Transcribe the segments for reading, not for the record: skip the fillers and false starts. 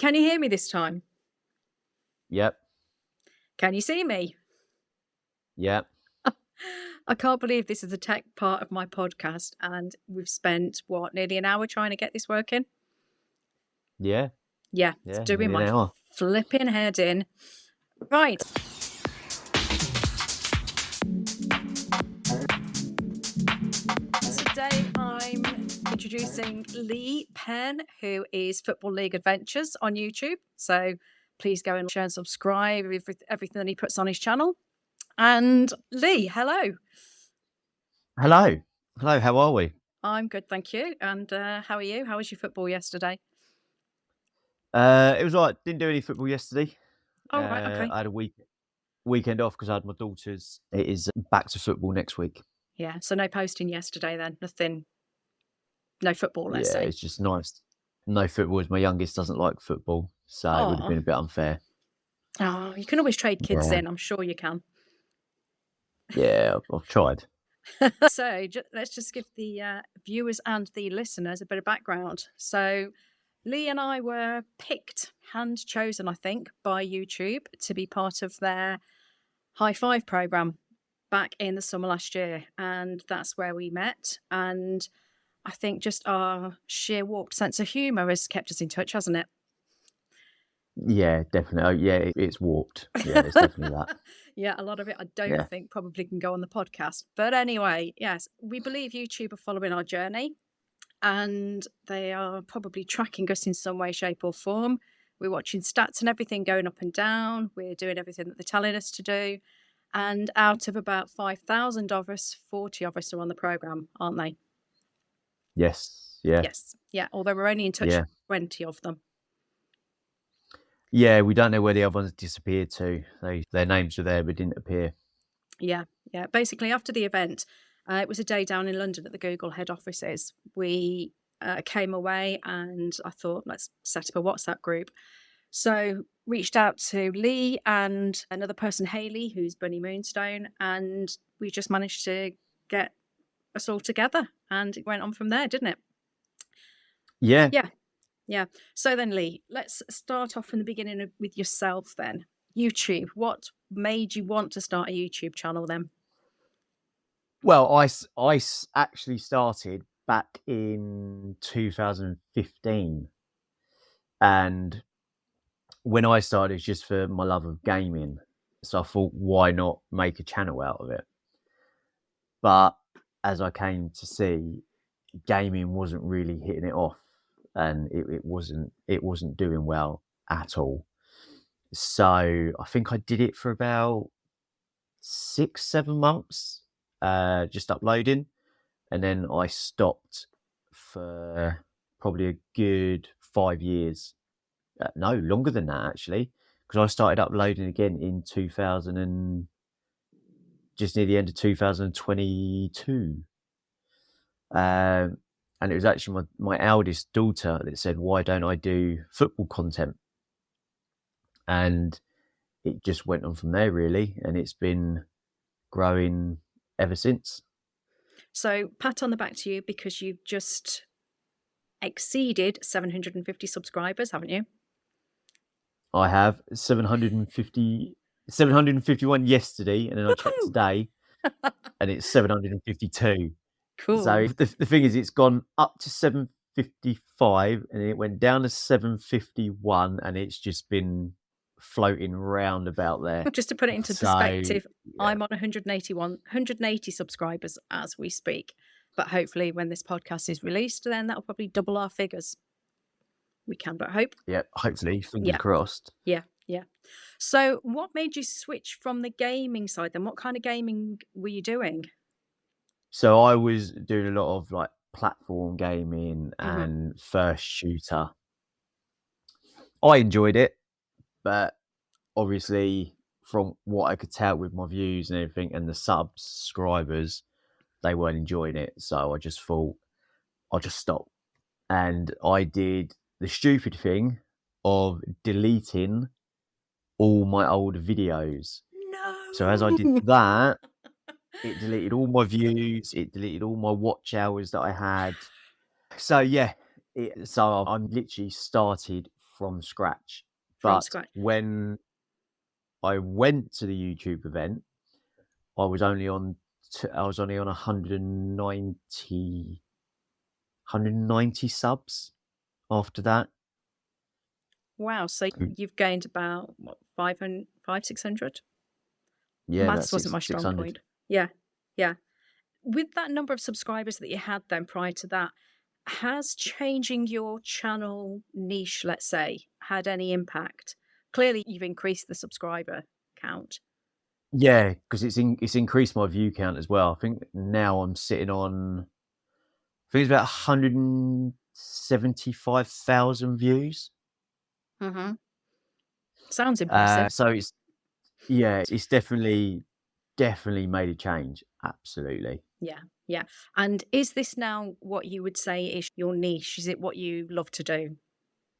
Can you hear me this time? Yep. Can you see me? Yep. I can't believe this is the tech part of my podcast, and we've spent, nearly an hour trying to get this working? Yeah. Yeah, it's Yeah. doing Nearly an my hour. flipping head in. Right. Today I'm introducing Lee Penn, who is Football League Adventures on YouTube. So please go and share and subscribe everything that he puts on his channel. And Lee, hello. Hello. Hello. How are we? I'm good, thank you. And how are you? How was your football yesterday? It was all right. Didn't do any football yesterday. Oh, right, okay. I had a weekend off because I had my daughters. It is back to football next week. Yeah, so no posting yesterday then? Nothing, no football, let's Yeah, say. it's just nice. No football as my youngest doesn't like football, so it would have Oh, been a bit unfair. you can always trade kids Yeah. in. I'm sure you can. Yeah, I've tried. So let's just give the viewers and the listeners a bit of background. So Lee and I were picked, hand chosen, I think, by YouTube to be part of their High Five program back in the summer last year. And that's where we met. And I think just our sheer warped sense of humour has kept us in touch, hasn't it? Yeah, definitely. Oh, yeah, it's warped. Yeah, it's definitely that. Yeah, a lot of it I don't Yeah. think probably can go on the podcast. But anyway, yes, we believe YouTube are following our journey and they are probably tracking us in some way, shape, or form. We're watching stats and everything going up and down. We're doing everything that they're telling us to do. And out of about 5,000 of us, 40 of us are on the programme, aren't they? Yes. Yeah. Yes. Yeah. Although we're only in touch Yeah. with 20 of them. Yeah, we don't know where the other ones disappeared to. Their names were there but didn't appear. Yeah. Yeah. Basically, after the event, it was a day down in London at the Google head offices. We came away and I thought, let's set up a WhatsApp group. So reached out to Lee and another person, Hayley, who's Bunny Moonstone, and we just managed to get us all together and it went on from there, didn't it? Yeah. Yeah. Yeah. So then, Lee, let's start off from the beginning with yourself then. YouTube. What made you want to start a YouTube channel then? Well, I actually started back in 2015. And when I started, it's just for my love of gaming. So I thought, why not make a channel out of it? But as I came to see, gaming wasn't really hitting it off, and it wasn't doing well at all. So I think I did it for about 6-7 months, just uploading, and then I stopped for probably a good 5 years. No, longer than that actually, because I started uploading again in 2000 and just near the end of 2022. And it was actually my eldest daughter that said, "Why don't I do football content?" And it just went on from there really, and it's been growing ever since. So pat on the back to you because you've just exceeded 750 subscribers, haven't you? I have 751 yesterday, and then I checked today, and it's 752. Cool. So the thing is, it's gone up to 755, and it went down to 751, and it's just been floating round about there. Just to put it into perspective, I'm on 180 subscribers as we speak. But hopefully when this podcast is released, then that'll probably double our figures. We can but hope. Yeah, hopefully, fingers crossed. Yeah. So what made you switch from the gaming side then? What kind of gaming were you doing? So I was doing a lot of like platform gaming and first shooter. I enjoyed it, but obviously from what I could tell with my views and everything and the subscribers, they weren't enjoying it. So I just thought I'll just stop. And I did the stupid thing of deleting all my old videos. No. So as I did that, it deleted all my views, it deleted all my watch hours that I had. So yeah, so I'm literally started from scratch. from But scratch. when I went to the YouTube event, I was only on 190 subs after that. Wow. So you've gained about what, 500, 600? Yeah, about Maths wasn't my strong 600. point. Yeah. Yeah. With that number of subscribers that you had then prior to that, has changing your channel niche, let's say, had any impact? Clearly, you've increased the subscriber count. Yeah, because it's increased my view count as well. I think now I'm sitting on, I think it's about 175,000 views. Mm-hmm. Sounds impressive. So it's definitely made a change. Absolutely. Yeah, yeah. And is this now what you would say is your niche? Is it what you love to do?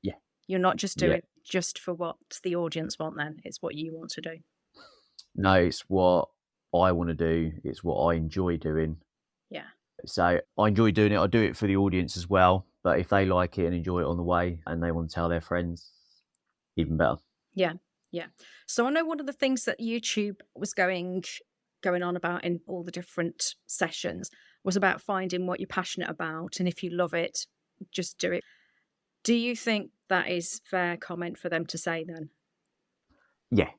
Yeah, You're not just yeah. doing it just for what the audience want then, it's what you want to do. No, it's what I want to do. It's what I enjoy doing. Yeah. So I enjoy doing it. I do it for the audience as well. But if they like it and enjoy it on the way and they want to tell their friends, even better. Yeah. Yeah. So I know one of the things that YouTube was going on about in all the different sessions was about finding what you're passionate about, and if you love it, just do it. Do you think that is fair comment for them to say then? Yeah.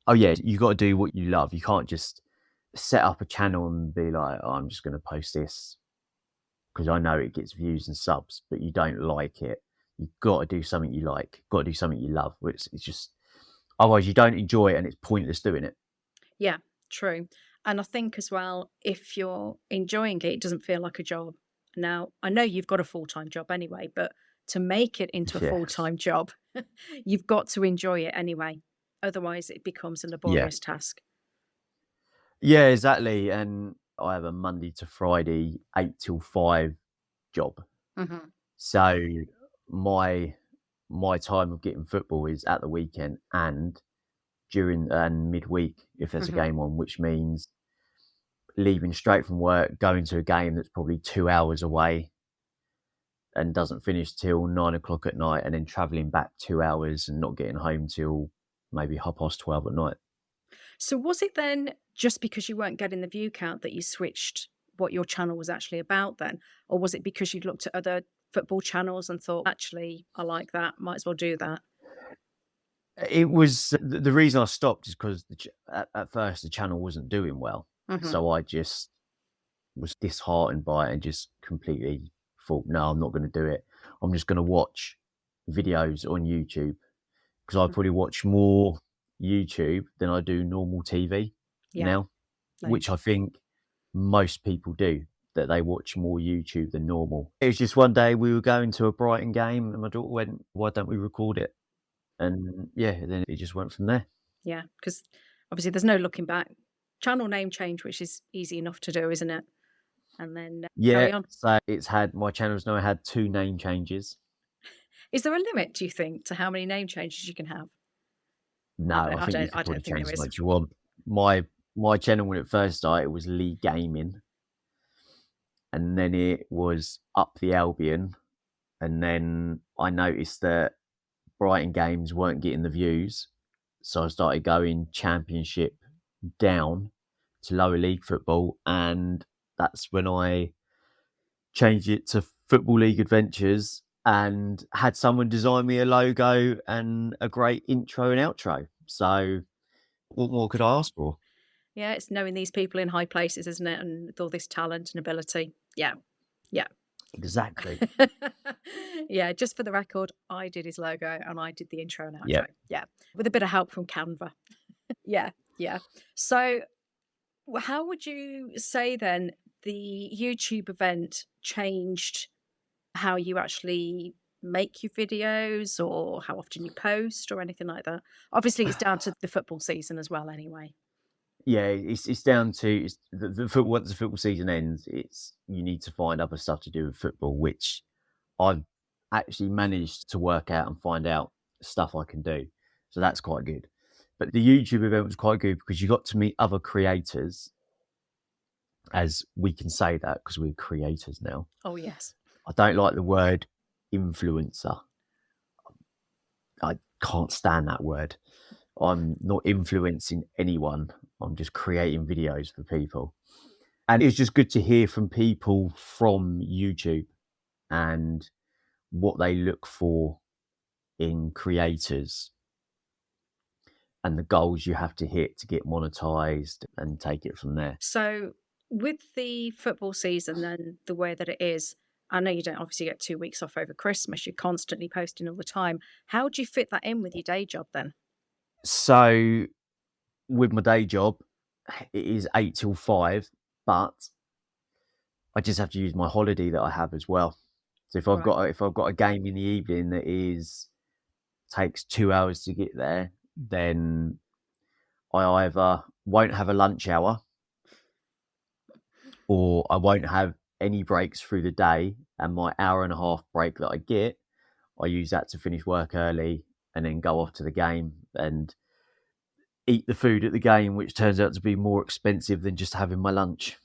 Oh, yeah. You got to do what you love. You can't just set up a channel and be like, oh, I'm just going to post this because I know it gets views and subs, but you don't like it. You've got to do something you like, got to do something you love. It's just, otherwise you don't enjoy it and it's pointless doing it. Yeah, true. And I think as well, if you're enjoying it, it doesn't feel like a job. Now, I know you've got a full-time job anyway, but to make it into a Yeah. full-time job, you've got to enjoy it anyway. Otherwise, it becomes a Yeah. laborious task. Yeah, exactly. And I have a Monday to Friday, 8 till 5 job. Mm-hmm. So my time of getting football is at the weekend and during and midweek if there's Mm-hmm. a game on, which means leaving straight from work, going to a game that's probably 2 hours away and doesn't finish till 9 o'clock at night, and then travelling back 2 hours and not getting home till maybe 12:30 at night. So was it then just because you weren't getting the view count that you switched what your channel was actually about then? Or was it because you'd looked at other football channels and thought, actually, I like that, might as well do that? It was the reason I stopped is because at first the channel wasn't doing well, Mm-hmm. so I just was disheartened by it and just completely thought, no, I'm not going to do it. I'm just going to watch videos on YouTube because I probably watch more YouTube than I do normal TV Yeah. now, No. which I think most people do, that they watch more YouTube than normal. It was just one day we were going to a Brighton game and my daughter went, why don't we record it? And yeah, then it just went from there. Yeah, because obviously there's no looking back. Channel name change, which is easy enough to do, isn't it? And then carry Yeah, on. so my channel's now had 2 name changes. Is there a limit, do you think, to how many name changes you can have? No, I think you can I probably don't think change there as is. much as you want. My channel when it first started was Lee Gaming, and then it was Up the Albion, and then I noticed that Brighton games weren't getting the views, so I started going Championship down to lower league football, and that's when I changed it to Football League Adventures and had someone design me a logo and a great intro and outro. So what more could I ask for? Yeah, it's knowing these people in high places, isn't it? And with all this talent and ability. Yeah. Yeah. Exactly. Yeah, just for the record, I did his logo and I did the intro and outro. Yeah. Yeah. With a bit of help from Canva. Yeah. Yeah. So how would you say then the YouTube event changed how you actually make your videos or how often you post or anything like that? Obviously, it's down to the football season as well, anyway. Yeah, it's down to the football. Once the football season ends, you need to find other stuff to do with football, which I've actually managed to work out and find out stuff I can do. So that's quite good. But the YouTube event was quite good because you got to meet other creators, as we can say that because we're creators now. Oh, yes. I don't like the word influencer. I can't stand that word. I'm not influencing anyone. I'm just creating videos for people. And it's just good to hear from people from YouTube and what they look for in creators and the goals you have to hit to get monetized and take it from there. So, with the football season, then the way that it is, I know you don't obviously get 2 weeks off over Christmas. You're constantly posting all the time. How do you fit that in with your day job then? So with my day job, it is 8 till 5, but I just have to use my holiday that I have as well. So if Right. I've got a game in the evening that takes 2 hours to get there, then I either won't have a lunch hour or I won't have any breaks through the day. And my hour and a half break that I get, I use that to finish work early and then go off to the game and eat the food at the game, which turns out to be more expensive than just having my lunch.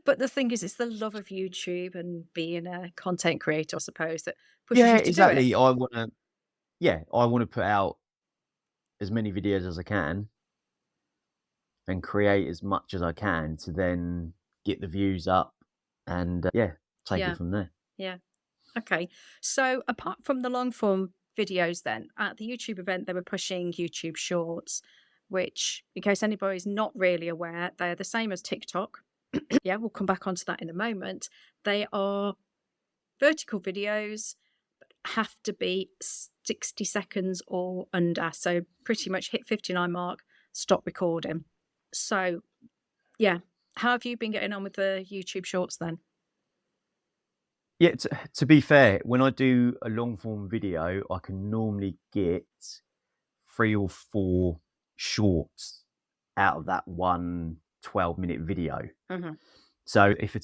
But the thing is, it's the love of YouTube and being a content creator, I suppose, that pushes Yeah, you to do it. exactly. I want to put out as many videos as I can and create as much as I can to then get the views up and take Yeah. it from there. Yeah. Okay. So apart from the long form videos, then at the YouTube event, they were pushing YouTube Shorts, which, in case anybody's not really aware, they're the same as TikTok. Yeah, we'll come back onto that in a moment. They are vertical videos, have to be 60 seconds or under. So pretty much hit 59 mark, stop recording. So yeah, how have you been getting on with the YouTube Shorts then? Yeah, to be fair, when I do a long form video, I can normally get 3 or 4 shorts out of that one 12-minute video. Mhm. So if the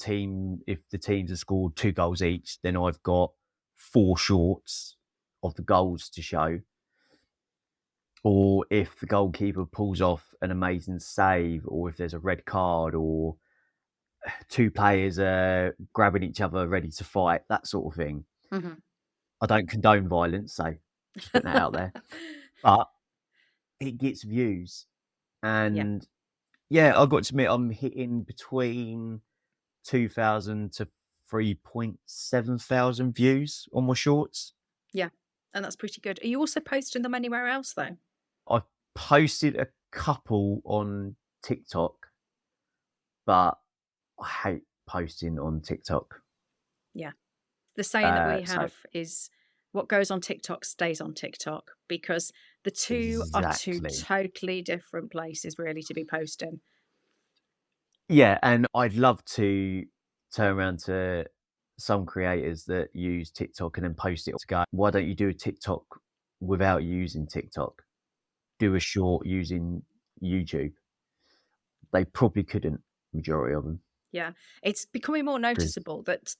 teams have scored 2 goals each, then I've got 4 shorts of the goals to show. Or if the goalkeeper pulls off an amazing save, or if there's a red card, or 2 players are grabbing each other ready to fight, that sort of thing. Mhm. I don't condone violence, so just putting that out there. But it gets views. Yeah. And yeah, I've got to admit, I'm hitting between 2,000 to 3,700 views on my shorts. Yeah. And that's pretty good. Are you also posting them anywhere else though? I've posted a couple on TikTok, but I hate posting on TikTok. Yeah. The saying that we So have is what goes on TikTok stays on TikTok, because the two are two exactly. totally different places really to be posting. Yeah, and I'd love to turn around to some creators that use TikTok and then post it to go, why don't you do a TikTok without using TikTok? Do a short using YouTube. They probably couldn't, majority of them. Yeah. It's becoming more Because, noticeable that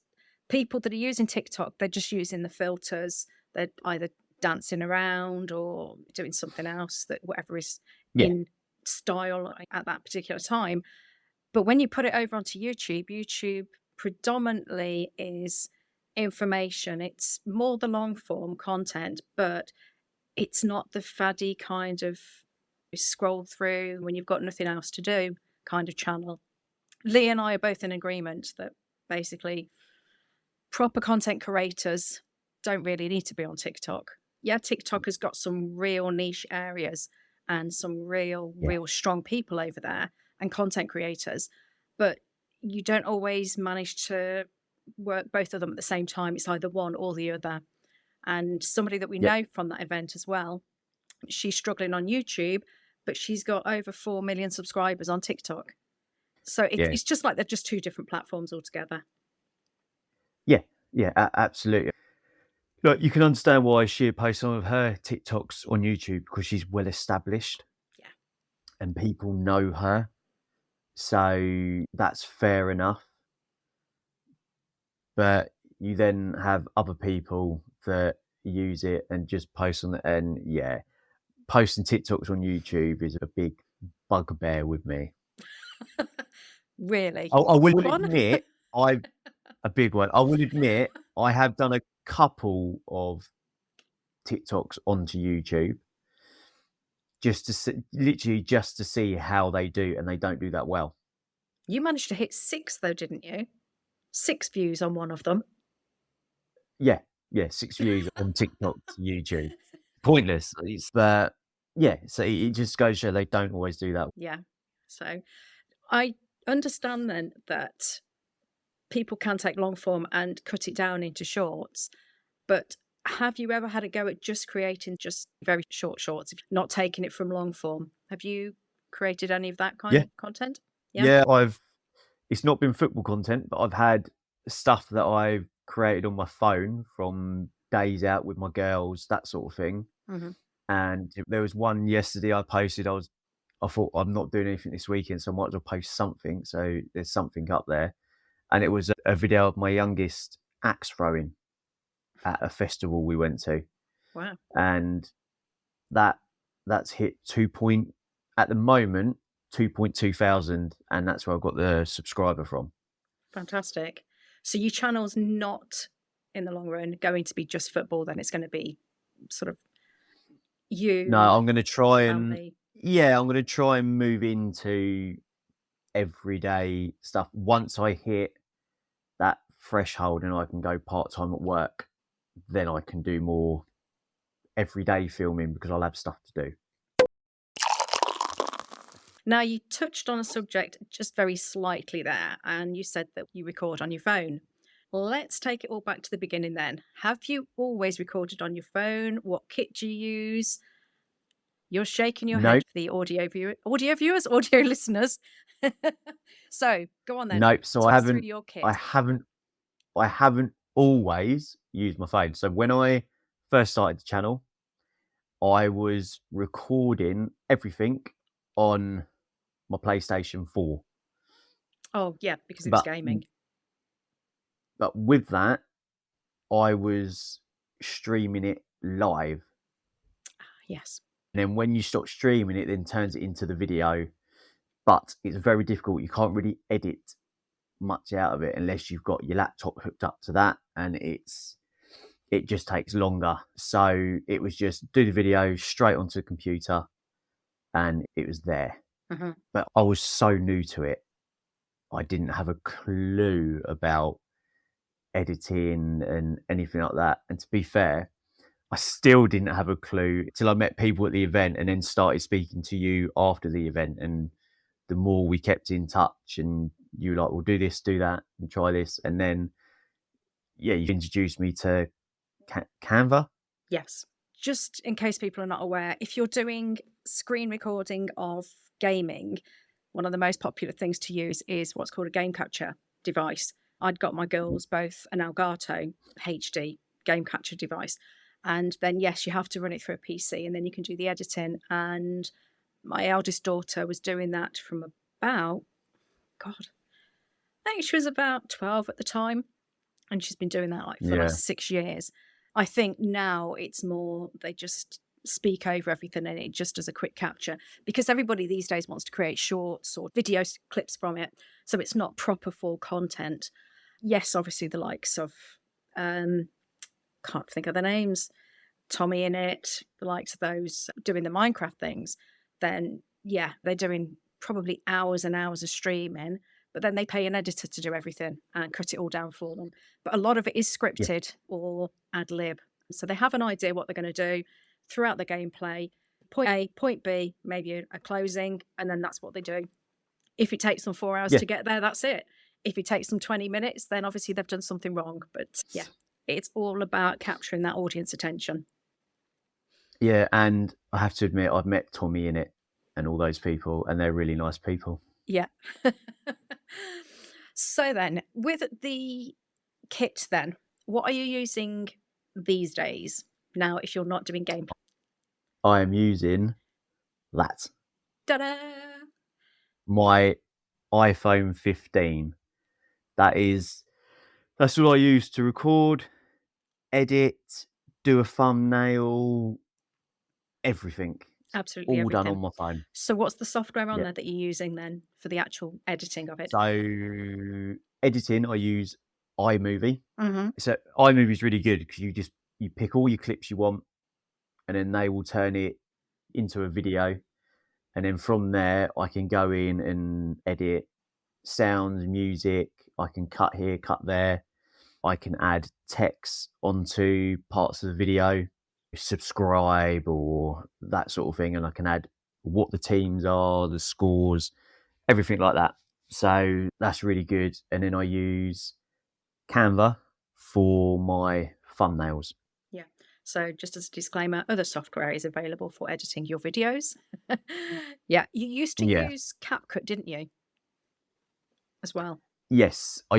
people that are using TikTok, they're just using the filters. They're either dancing around or doing something else, that whatever is yeah, in style at that particular time. But when you put it over onto YouTube, YouTube predominantly is information. It's more the long form content, but it's not the faddy kind of scroll through when you've got nothing else to do kind of channel. Lee and I are both in agreement that basically proper content creators don't really need to be on TikTok. Yeah, TikTok has got some real niche areas and some real, yeah, real strong people over there and content creators, but you don't always manage to work both of them at the same time. It's either one or the other. And somebody that we yep, know from that event as well, she's struggling on YouTube, but she's got over 4 million subscribers on TikTok. So yeah, it's just like they're just two different platforms altogether. yeah, yeah, absolutely. Look, you can understand why she posts some of her TikToks on YouTube because she's well established Yeah. and people know her. So that's fair enough. But you then have other people that use it and just post on it. And yeah, posting TikToks on YouTube is a big bugbear with me. Really? I will Big one? admit, a big one. I will admit, I have done a couple of TikToks onto YouTube just to see, literally just to see how they do, and they don't do that well. You managed to hit 6 though, didn't you? 6 views on one of them. Yeah, 6 views on TikTok to YouTube. Pointless. It's that, yeah. So it just goes to show they don't always do that. Yeah. So I understand then that people can take long form and cut it down into shorts, but have you ever had a go at just creating just very short shorts, not taking it from long form? Have you created any of that kind Yeah, of content? Yeah. yeah. It's not been football content, but I've had stuff that I've created on my phone from days out with my girls, that sort of thing. Mm-hmm. And there was one yesterday I posted. I thought I'm not doing anything this weekend, so I might as well post something. So there's something up there, and it was a video of my youngest axe throwing at a festival we went to, Wow. and that's hit at the moment 2.2 thousand, and that's where I got the subscriber from. Fantastic. So your channel's not in the long run going to be just football, then it's going to be sort of you. No, I'm going to try and family. I'm going to try and move into everyday stuff once I hit that threshold and I can go part-time at work. Then I can do more everyday filming because I'll have stuff to do. Now, you touched on a subject just very slightly there, and you said that you record on your phone. Let's take it all back to the beginning then. Have you always recorded on your phone? What kit do you use? You're shaking your head for the audio viewers, audio listeners. So go on then. Nope. So Talk us through your kit. I haven't always used my phone. So when I first started the channel, I was recording everything on my PlayStation 4. Oh, yeah, because it was gaming. But with that, I was streaming it live. Yes. And then when you stop streaming it, then turns it into the video. But it's very difficult. You can't really edit much out of it unless you've got your laptop hooked up to that, and it just takes longer. So it was just do the video straight onto the computer, and it was there. Mm-hmm. But I was so new to it. I didn't have a clue about editing and anything like that. And to be fair, I still didn't have a clue till I met people at the event and then started speaking to you after the event. And the more we kept in touch, and you were like, we'll do this, do that, and try this. And then, yeah, you introduced me to Canva. Yes. Just in case people are not aware, if you're doing screen recording of gaming, one of the most popular things to use is what's called a game capture device. I'd got my girls both an Elgato HD game capture device. And then, yes, you have to run it through a PC, and then you can do the editing. And my eldest daughter was doing that from about, I think she was about 12 at the time. And she's been doing that for the last 6 years. I think now it's more, they just speak over everything and it just does a quick capture, because everybody these days wants to create shorts or video clips from it. So it's not proper full content. Yes, obviously the likes of, can't think of the names, Tommy in it, the likes of those doing the Minecraft things, then yeah, they're doing probably hours and hours of streaming, but then they pay an editor to do everything and cut it all down for them. But a lot of it is scripted or ad lib. So they have an idea what they're going to do throughout the gameplay. Point A, point B, maybe a closing, and then that's what they do. If it takes them 4 hours to get there, that's it. If it takes them 20 minutes, then obviously they've done something wrong. But yeah, it's all about capturing that audience attention. Yeah, and I have to admit, I've met Tommy in it and all those people, and they're really nice people. Yeah. So then, with the kit then, what are you using these days now if you're not doing gameplay? I am using that. Ta-da! My iPhone 15. That's what I use to record, edit, do a thumbnail, everything. Absolutely all everything. done on my phone. So what's the software on there that you're using then for the actual editing of it? So editing, I use iMovie. Mm-hmm. So iMovie is really good because you pick all your clips you want, and then they will turn it into a video. And then from there, I can go in and edit sounds, music. I can cut here, cut there. I can add text onto parts of the video, subscribe or that sort of thing. And I can add what the teams are, the scores, everything like that. So that's really good. And then I use Canva for my thumbnails. Yeah. So just as a disclaimer, other software is available for editing your videos. Yeah. You used to use CapCut, didn't you? As well. Yes, I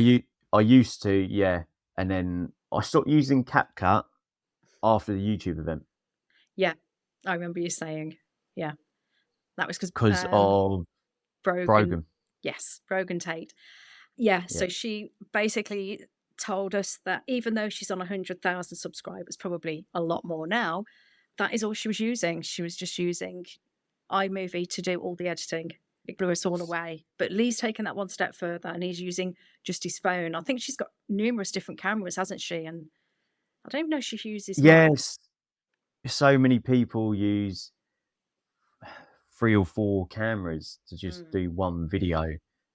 used to, yeah. And then I stopped using CapCut after the YouTube event. Yeah. I remember you saying, yeah. That was because of Brogan. Yes, Brogan Tate. Yeah, so she basically told us that even though she's on 100,000 subscribers, probably a lot more now, that is all she was using. She was just using iMovie to do all the editing. It blew us all away. But Lee's taken that one step further and he's using just his phone. I think she's got numerous different cameras, hasn't she? And I don't even know if she uses Yes. So many people use 3 or 4 cameras to just do one video,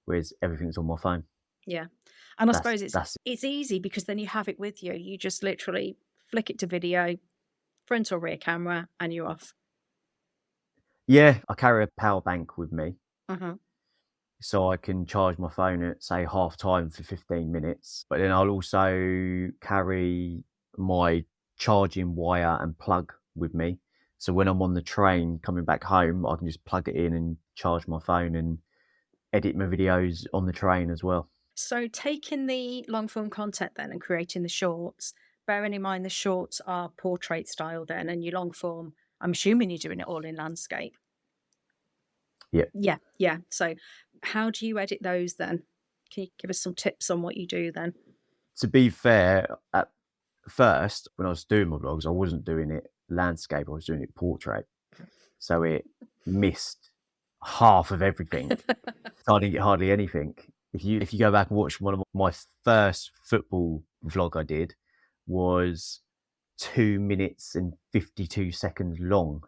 whereas everything's on my phone. Yeah. And I suppose it's easy because then you have it with you. You just literally flick it to video, front or rear camera, and you're off. Yeah, I carry a power bank with me. So I can charge my phone at, say, half time for 15 minutes. But then I'll also carry my charging wire and plug with me. So when I'm on the train coming back home, I can just plug it in and charge my phone and edit my videos on the train as well. So taking the long form content then and creating the shorts, bearing in mind the shorts are portrait style then, and your long form, I'm assuming you're doing it all in landscape. Yeah. So how do you edit those then? Can you give us some tips on what you do then? To be fair, at first, when I was doing my vlogs, I wasn't doing it landscape, I was doing it portrait. So it missed half of everything. I didn't get hardly anything. If you go back and watch one of my first football vlog I did was 2 minutes and 52 seconds long.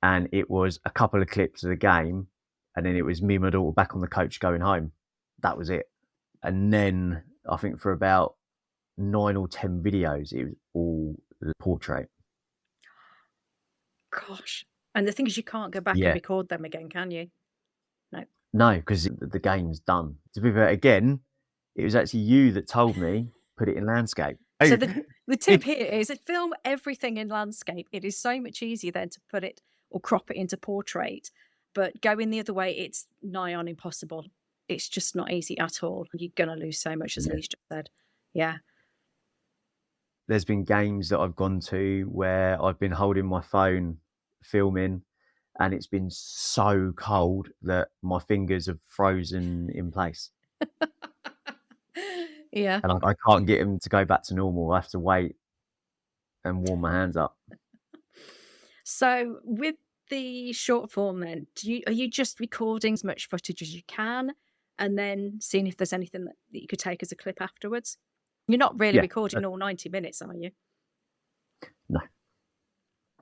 And it was a couple of clips of the game, and then it was me and my daughter back on the coach going home. That was it. And then I think for about 9 or 10 videos, it was all portrait. Gosh. And the thing is, you can't go back and record them again, can you? No, because the game's done. To be fair, again, it was actually you that told me put it in landscape. So the tip here is film everything in landscape. It is so much easier then to put it or crop it into portrait. But going the other way, it's nigh on impossible. It's just not easy at all. You're going to lose so much, as Lee's just said. Yeah. There's been games that I've gone to where I've been holding my phone filming, and it's been so cold that my fingers have frozen in place. Yeah. And I can't get them to go back to normal. I have to wait and warm my hands up. So with the short form then, are you just recording as much footage as you can and then seeing if there's anything that you could take as a clip afterwards? You're not really recording all 90 minutes, are you?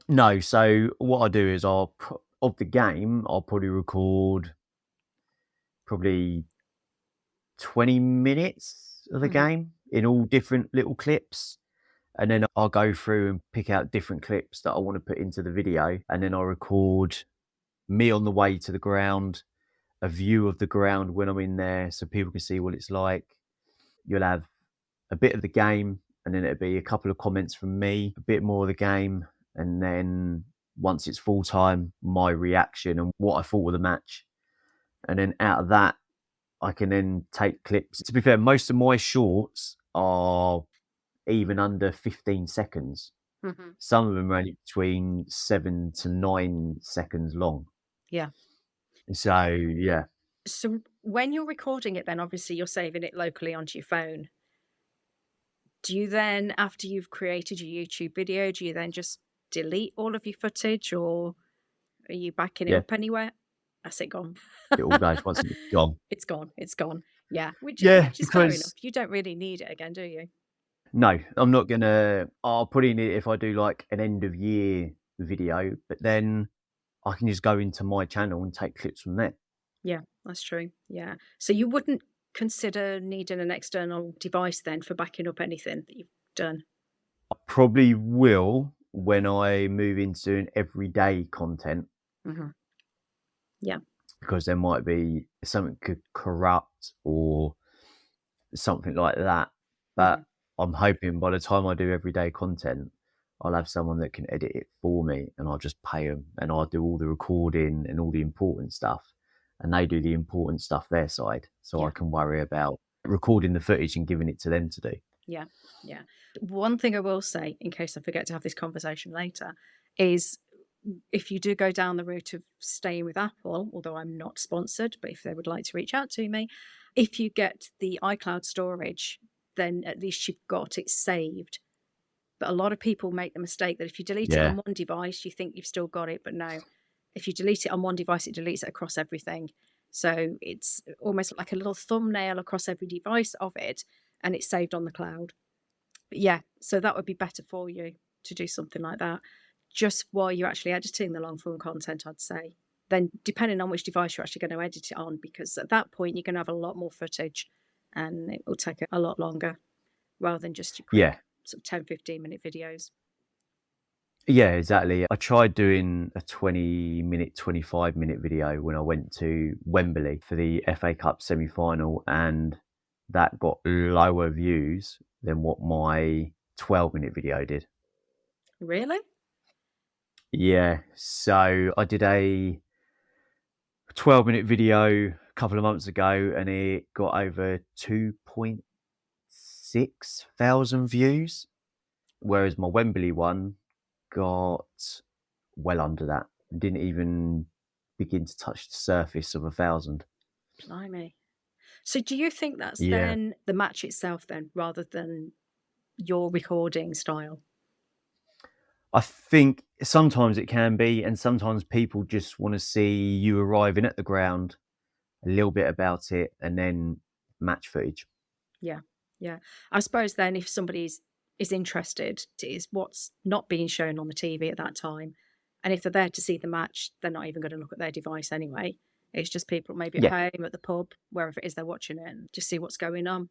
No. So what I do is of the game, I'll probably record 20 minutes of the game in all different little clips. And then I'll go through and pick out different clips that I want to put into the video. And then I'll record me on the way to the ground, a view of the ground when I'm in there so people can see what it's like. You'll have a bit of the game, and then it'll be a couple of comments from me, a bit more of the game. And then once it's full time, my reaction and what I thought of the match. And then out of that, I can then take clips. To be fair, most of my shorts are even under 15 seconds. Some of them are only between 7 to 9 seconds long. Yeah. So, yeah. So when you're recording it, then obviously you're saving it locally onto your phone. Do you then, after you've created your YouTube video, do you then just delete all of your footage, or are you backing it up anywhere? That's it gone. It all goes once it's gone. It's gone. Yeah. Which is fair enough. You don't really need it again, do you? No, I'm not gonna. I'll put in it if I do like an end of year video, but then I can just go into my channel and take clips from there. Yeah, that's true. Yeah. So you wouldn't consider needing an external device then for backing up anything that you've done? I probably will when I move into doing everyday content Hmm. Yeah. because there might be something could corrupt or something like that. Hmm. But I'm hoping by the time I do everyday content, I'll have someone that can edit it for me and I'll just pay them and I'll do all the recording and all the important stuff. And they do the important stuff their side. So I Yeah. can worry about recording the footage and giving it to them to do. Yeah. Yeah. One thing I will say, in case I forget to have this conversation later, is if you do go down the route of staying with Apple, although I'm not sponsored, but if they would like to reach out to me, if you get the iCloud storage, then at least you've got it saved. But a lot of people make the mistake that if you delete it Yeah. on one device, you think you've still got it. But no, if you delete it on one device, it deletes it across everything. So it's almost like a little thumbnail across every device of it, and it's saved on the cloud. But yeah, so that would be better for you to do something like that just while you're actually editing the long form content, I'd say. Then, depending on which device you're actually going to edit it on, because at that point, you're going to have a lot more footage and it will take a lot longer rather than just your Yeah. quick sort of 10, 15-minute videos. Yeah, exactly. I tried doing a 20-minute, 25-minute video when I went to Wembley for the FA Cup semi-final, and that got lower views than what my 12-minute video did. Really? Yeah, so I did a 12-minute video a couple of months ago, and it got over 2.6 thousand views, whereas my Wembley one got well under that. Didn't even begin to touch the surface of 1,000. Blimey. So, do you think that's Yeah. then the match itself, then, rather than your recording style? I think sometimes it can be, and sometimes people just want to see you arriving at the ground, a little bit about it, and then match footage. Yeah. Yeah. I suppose then if is interested, is what's not being shown on the TV at that time. And if they're there to see the match, they're not even going to look at their device anyway. It's just people maybe at Yeah. home, at the pub, wherever it is they're watching it, and just see what's going on.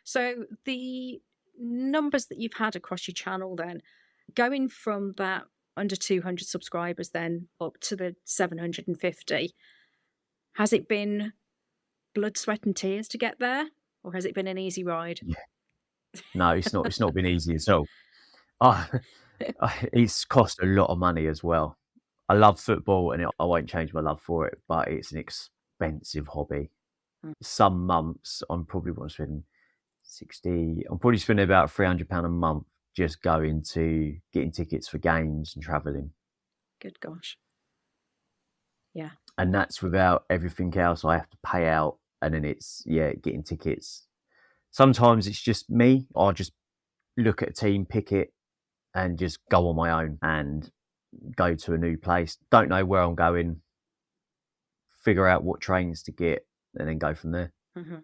So the numbers that you've had across your channel then, going from that under 200 subscribers then up to the 750, has it been blood, sweat and tears to get there? Or has it been an easy ride? Yeah. No, it's not. It's not been easy at all. Oh, it's cost a lot of money as well. I love football, and I won't change my love for it, but it's an expensive hobby. Mm. Some months I'm probably want to spend 60. I'm probably spending about £300 a month just going to getting tickets for games and travelling, Good gosh. Yeah. and that's without everything else I have to pay out. And then it's getting tickets. Sometimes it's just me. I just look at a team, pick it, and just go on my own and go to a new place. Don't know where I'm going. Figure out what trains to get, and then go from there. Hmm.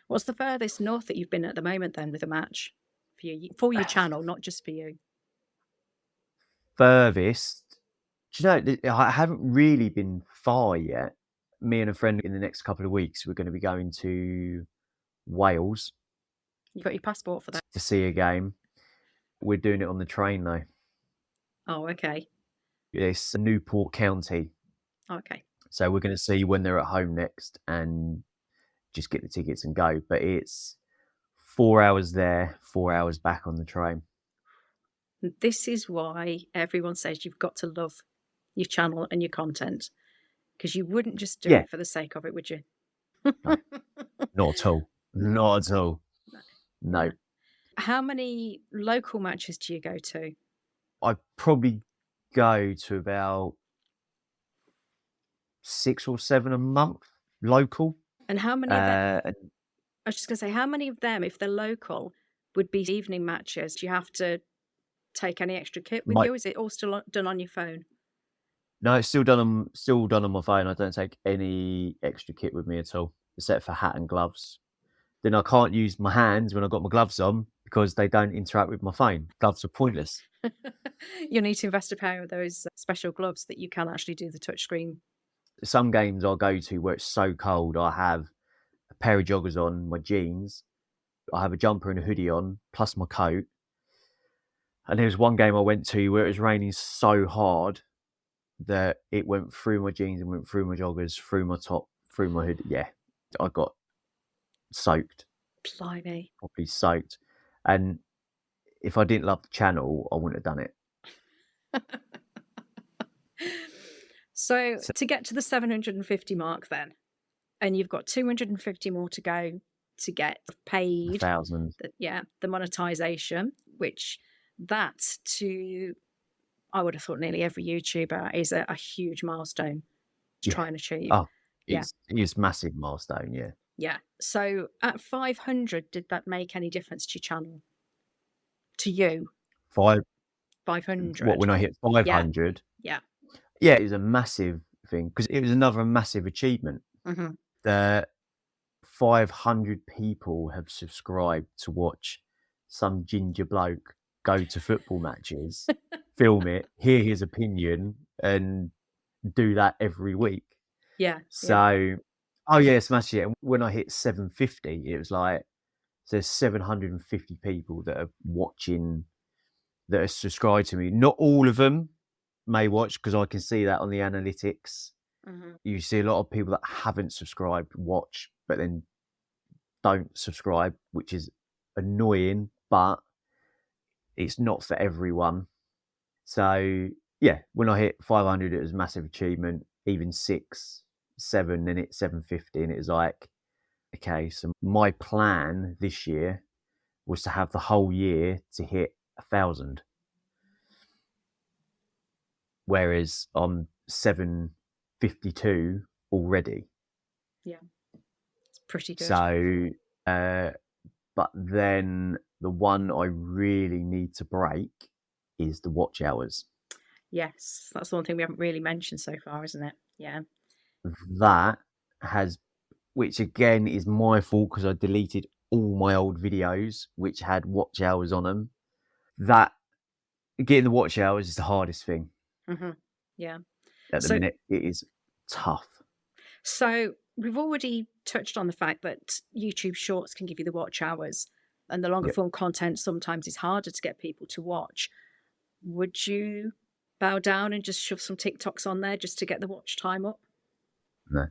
What's the furthest north that you've been at the moment then with a match for your channel, not just for you? Furthest, do you know, I haven't really been far yet. Me and a friend in the next couple of weeks, we're going to be going to Wales You got your passport for that? to see a game. We're doing it on the train though. Oh, okay. It's Newport County. Okay. So we're going to see when they're at home next and just get the tickets and go. But it's 4 hours there, 4 hours back on the train. And this is why everyone says you've got to love your channel and your content, because you wouldn't just do Yeah, it for the sake of it, would you? no, not at all. Not at all. No. No. How many local matches do you go to? I probably go to about 6 or 7 a month local. And how many of them? And I was just going to say, how many of them, if they're local, would be evening matches? Do you have to take any extra kit with my you? Is it all still done on your phone? no, it's still done on my phone. I don't take any extra kit with me at all, except for hat and gloves. then I can't use my hands when I've got my gloves on because they don't interact with my phone. Gloves are pointless. You'll need to invest a pair of those special gloves that you can actually do the touchscreen. Some games I go to where it's so cold, I have a pair of joggers on, my jeans, I have a jumper and a hoodie on, plus my coat. And there was one game I went to where it was raining so hard that it went through my jeans and went through my joggers, through my top, through my hoodie. Yeah, I got soaked. Blimey. Probably soaked. And if I didn't love the channel, I wouldn't have done it. So to get to the 750 mark then, and you've got 250 more to go to get paid. 1,000. The monetization, which I would have thought nearly every YouTuber is a huge milestone to try and achieve. Oh, it's a massive milestone, yeah. Yeah. So at 500, did that make any difference to your channel? To you? 500. What, when I hit 500? Yeah. Yeah, it was a massive thing because it was another massive achievement. Mm-hmm. That 500 people have subscribed to watch some ginger bloke go to football matches, film it, hear his opinion, and do that every week. Yeah. So, oh yeah, smash it. And when I hit 750, it was like there's 750 people that are watching, that are subscribed to me. Not all of them may watch because I can see that on the analytics. Mm-hmm. You see a lot of people that haven't subscribed watch, but then don't subscribe, which is annoying, but it's not for everyone. So yeah, when I hit 500, it was a massive achievement. Even 6, 7, then it's 750, and it was like, okay, so my plan this year was to have the whole year to hit 1,000. Whereas I'm 752 already. Yeah, it's pretty good. So, but then the one I really need to break is the watch hours. Yes, that's the one thing we haven't really mentioned so far, isn't it? Yeah. That has, which again is my fault because I deleted all my old videos which had watch hours on them. That getting the watch hours is the hardest thing. Mm-hmm. Yeah. At the minute, it is tough. So we've already touched on the fact that YouTube Shorts can give you the watch hours, and the longer form content sometimes is harder to get people to watch. Would you bow down and just shove some TikToks on there just to get the watch time up? No.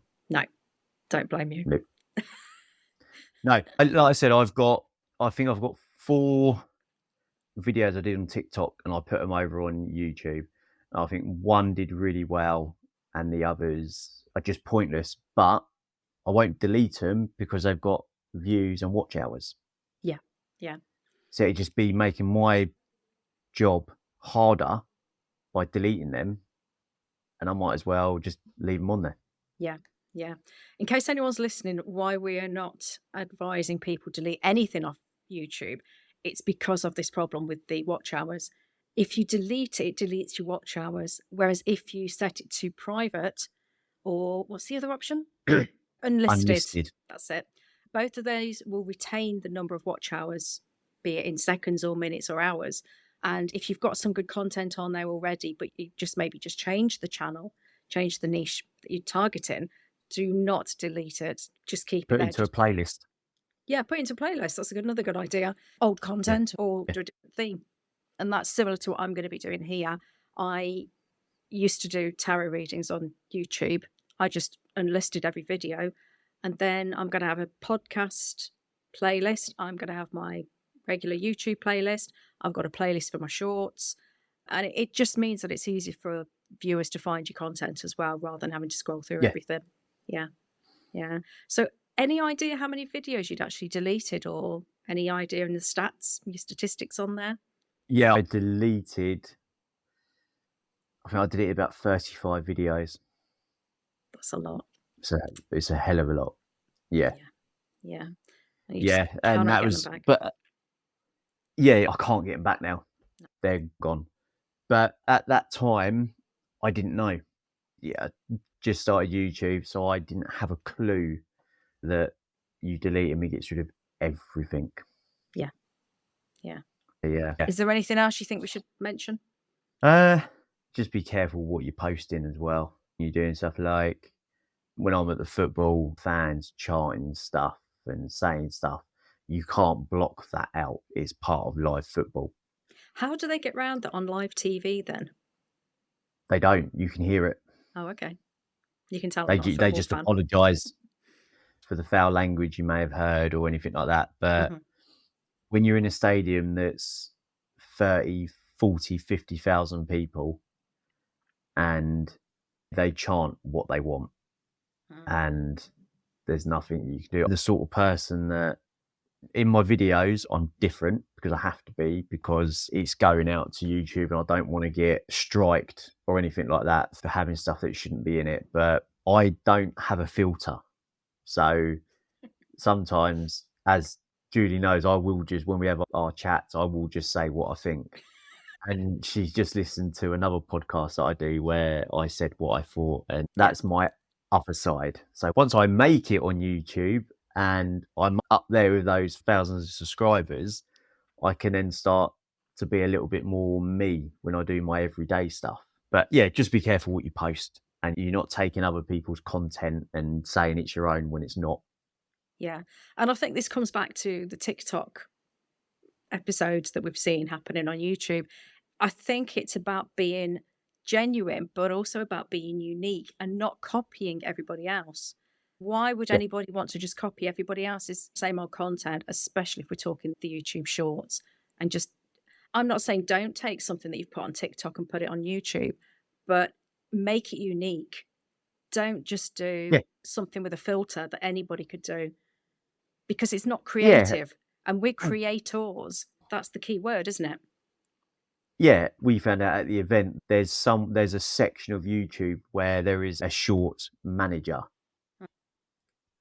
Don't blame you. No, like I said, I think I've got 4 videos I did on TikTok and I put them over on YouTube. I think one did really well and the others are just pointless, but I won't delete them because they've got views and watch hours. Yeah. So it'd just be making my job harder by deleting them, and I might as well just leave them on there. Yeah. In case anyone's listening, why we are not advising people delete anything off YouTube, it's because of this problem with the watch hours. If you delete it, it deletes your watch hours. Whereas if you set it to private, or what's the other option? Unlisted. That's it. Both of those will retain the number of watch hours, be it in seconds or minutes or hours. And if you've got some good content on there already, but you maybe just change the channel, change the niche that you're targeting, do not delete it. Just keep Put it into a playlist. Yeah, put it into a playlist. That's another good idea. Old content or do a different theme. And that's similar to what I'm going to be doing here. I used to do tarot readings on YouTube. I just unlisted every video. And then I'm going to have a podcast playlist. I'm going to have my regular YouTube playlist. I've got a playlist for my shorts. And it just means that it's easier for viewers to find your content as well, rather than having to scroll through everything. Yeah. So any idea how many videos you'd actually deleted, or any idea in the stats, your statistics on there? Yeah, I think I deleted about 35 videos. That's a lot. So it's a hell of a lot. Yeah. And that was, but yeah, I can't get them back now. No. They're gone. But at that time, I didn't know. Yeah, I just started YouTube, so I didn't have a clue that you delete them, it gets rid of everything. Yeah. Yeah. Yeah. Is there anything else you think we should mention? Just be careful what you're posting as well. You're doing stuff like when I'm at the football, fans chanting stuff and saying stuff. You can't block that out. It's part of live football. How do they get round that on live TV then? They don't. You can hear it. Oh, okay. You can tell I'm They not a they football just fan. apologise for the foul language you may have heard or anything like that. But Mhm. when you're in a stadium that's 30, 40, 50,000 people and they chant what they want and there's nothing you can do. I'm the sort of person that in my videos, I'm different because I have to be, because it's going out to YouTube and I don't want to get striked or anything like that for having stuff that shouldn't be in it. But I don't have a filter. So sometimes, as Julie knows, I will just, when we have our chats, I will just say what I think. And she's just listened to another podcast that I do where I said what I thought, and that's my upper side. So once I make it on YouTube and I'm up there with those thousands of subscribers, I can then start to be a little bit more me when I do my everyday stuff. But yeah, just be careful what you post and you're not taking other people's content and saying it's your own when it's not. Yeah. And I think this comes back to the TikTok episodes that we've seen happening on YouTube. I think it's about being genuine, but also about being unique and not copying everybody else. Why would Yeah. anybody want to just copy everybody else's same old content, especially if we're talking the YouTube shorts? And just, I'm not saying don't take something that you've put on TikTok and put it on YouTube, but make it unique. Don't just do Yeah. something with a filter that anybody could do, because it's not Yeah. creative. And we're creators. That's the key word, isn't it? Yeah, we found out at the event there's a section of YouTube where there is a short manager.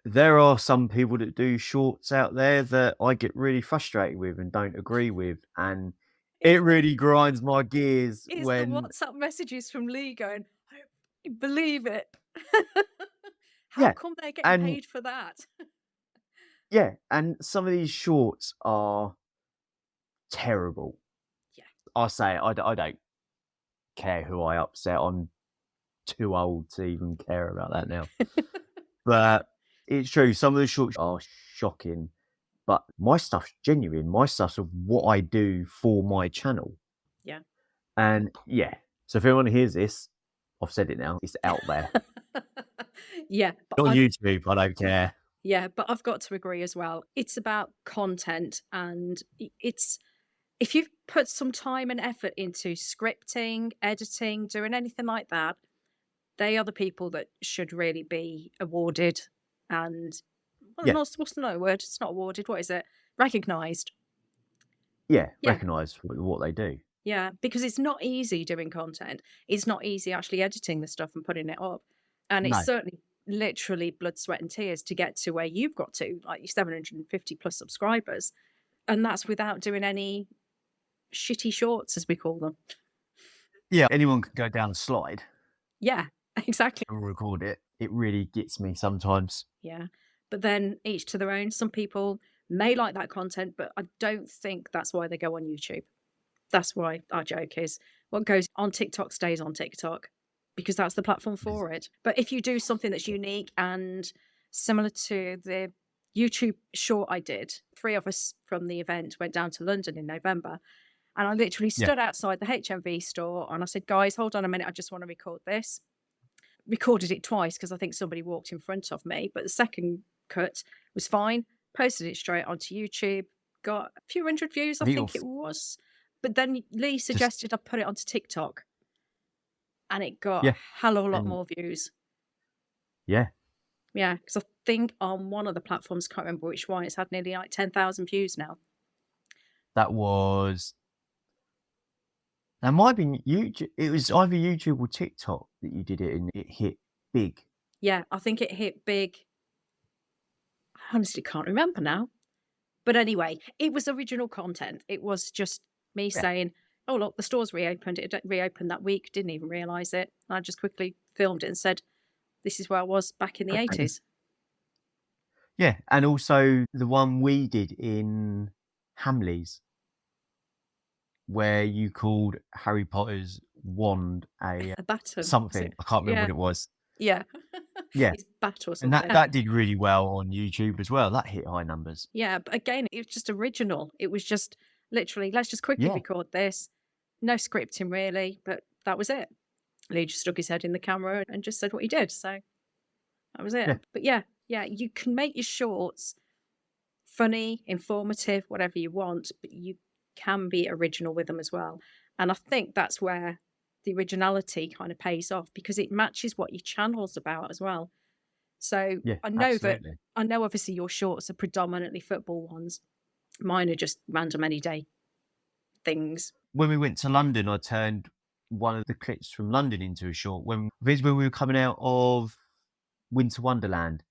There are some people that do shorts out there that I get really frustrated with and don't agree with, and it really grinds my gears It's the when WhatsApp messages from Lee going, I don't believe it. How yeah, come they're getting and paid for that? yeah, and some of these shorts are terrible. Yeah. I say it, I don't care who I upset. I'm too old to even care about that now. But it's true. Some of the shorts are shocking, but my stuff's genuine. My stuff's of what I do for my channel. Yeah. And yeah, so if anyone hears this, I've said it now, it's out there. Yeah. But On YouTube, I don't care. yeah, but I've got to agree as well. It's about content, and it's, if you've put some time and effort into scripting, editing, doing anything like that, they are the people that should really be awarded and, well, Yeah, what's the word? It's not awarded. What is it? Recognized. yeah, Yeah. recognise what they do. Yeah. Because it's not easy doing content. It's not easy actually editing the stuff and putting it up. And it's No, certainly literally blood, sweat, and tears to get to where you've got to, like your 750 plus subscribers. And that's without doing any shitty shorts, as we call them. yeah, anyone can go down a slide Yeah, exactly. and record it. It really gets me sometimes. Yeah. But then each to their own. Some people may like that content, but I don't think that's why they go on YouTube. That's why our joke is what goes on TikTok stays on TikTok, because that's the platform for it. But if you do something that's unique and similar to the YouTube short I did, 3 of us from the event went down to London in November. And I literally Yeah. stood outside the HMV store and I said, guys, hold on a minute. I just want to record this. Recorded it twice because I think somebody walked in front of me. But the second cut was fine. Posted it straight onto YouTube. Got a few hundred views, I think it was. But then Lee suggested I put it onto TikTok. And it got Yeah. a hell of a lot And- more views. Yeah. Yeah, because I think on one of the platforms, can't remember which one, it's had nearly like 10,000 views now. That might be YouTube. It was either YouTube or TikTok that you did it and it hit big. Yeah, I think it hit big. I honestly can't remember now. But anyway, it was original content. It was just me saying, oh, look, the store's reopened. It reopened that week. Didn't even realise it. And I just quickly filmed it and said, this is where I was back in the 80s. Yeah, and also the one we did in Hamleys, where you called Harry Potter's wand a baton. something. I can't remember what it was. Yeah. Yeah. It's bat or And something. that did really well on YouTube as well. That hit high numbers. Yeah, but again, it was just original. It was just literally, let's just quickly record this. No scripting really, but that was it. Lee just stuck his head in the camera and just said what he did. So that was it. Yeah. But yeah, you can make your shorts funny, informative, whatever you want, but you can be original with them as well. And I think that's where the originality kind of pays off, because it matches what your channel's about as well. So Yeah, I know absolutely. I know obviously your shorts are predominantly football ones. Mine are just random any day things. When we went to London, I turned one of the clips from London into a short. When we were coming out of Winter Wonderland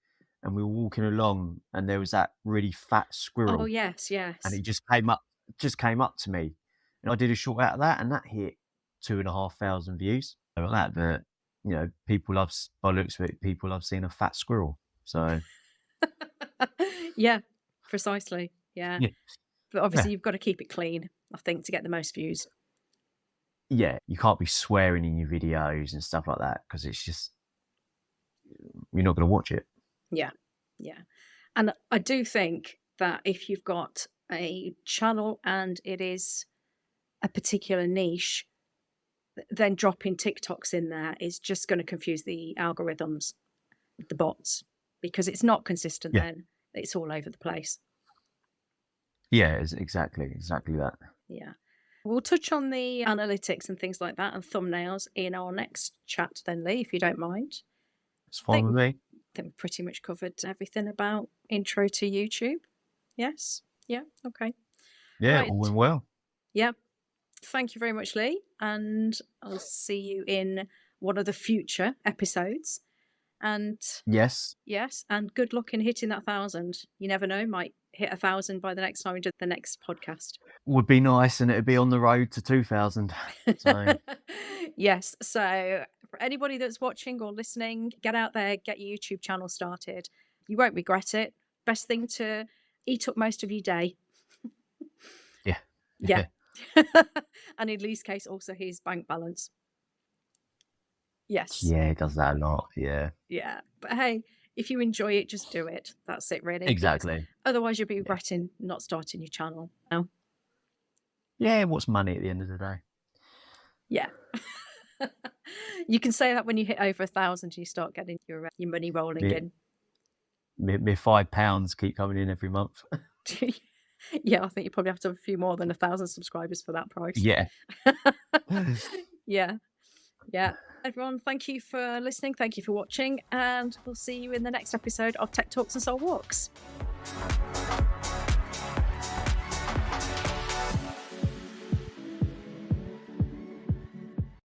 and we were walking along and there was that really fat squirrel. Oh yes. And he just came up to me. And I did a short out of that, and that hit 2,500 views. Like that, but you know, people love, by the looks of it, people love seeing a fat squirrel. So yeah, precisely. Yeah. But obviously you've got to keep it clean, I think, to get the most views. Yeah, you can't be swearing in your videos and stuff like that, because it's just, you're not going to watch it. Yeah. And I do think that if you've got a channel and it is a particular niche, then dropping TikToks in there is just going to confuse the algorithms, the bots, because it's not consistent. Then it's all over the place. Yeah, it's exactly that. Yeah. We'll touch on the analytics and things like that and thumbnails in our next chat then, Lee, if you don't mind. It's fine with me. I think we've pretty much covered everything about intro to YouTube. Yes? Yeah, okay. Yeah, all went well. Yeah. Thank you very much, Lee. And I'll see you in one of the future episodes. And yes, and good luck in hitting that 1,000. You never know, might hit 1,000 by the next time we do the next podcast. Would be nice, and it'd be on the road to 2,000. So. Yes. So for anybody that's watching or listening, get out there, get your YouTube channel started. You won't regret it. Best thing to eat up most of your day. Yeah. And in Lee's case, also his bank balance. Yes. Yeah, it does that a lot. Yeah. But hey, if you enjoy it, just do it. That's it, really. Exactly. Otherwise, you'll be regretting not starting your channel now. Yeah, what's money at the end of the day? Yeah. You can say that when you hit over 1,000, you start getting your money rolling in. My £5 keep coming in every month. Yeah, I think you probably have to have a few more than 1,000 subscribers for that price. Yeah. Yeah. Everyone, thank you for listening. Thank you for watching. And we'll see you in the next episode of Tech Talks and Soul Walks.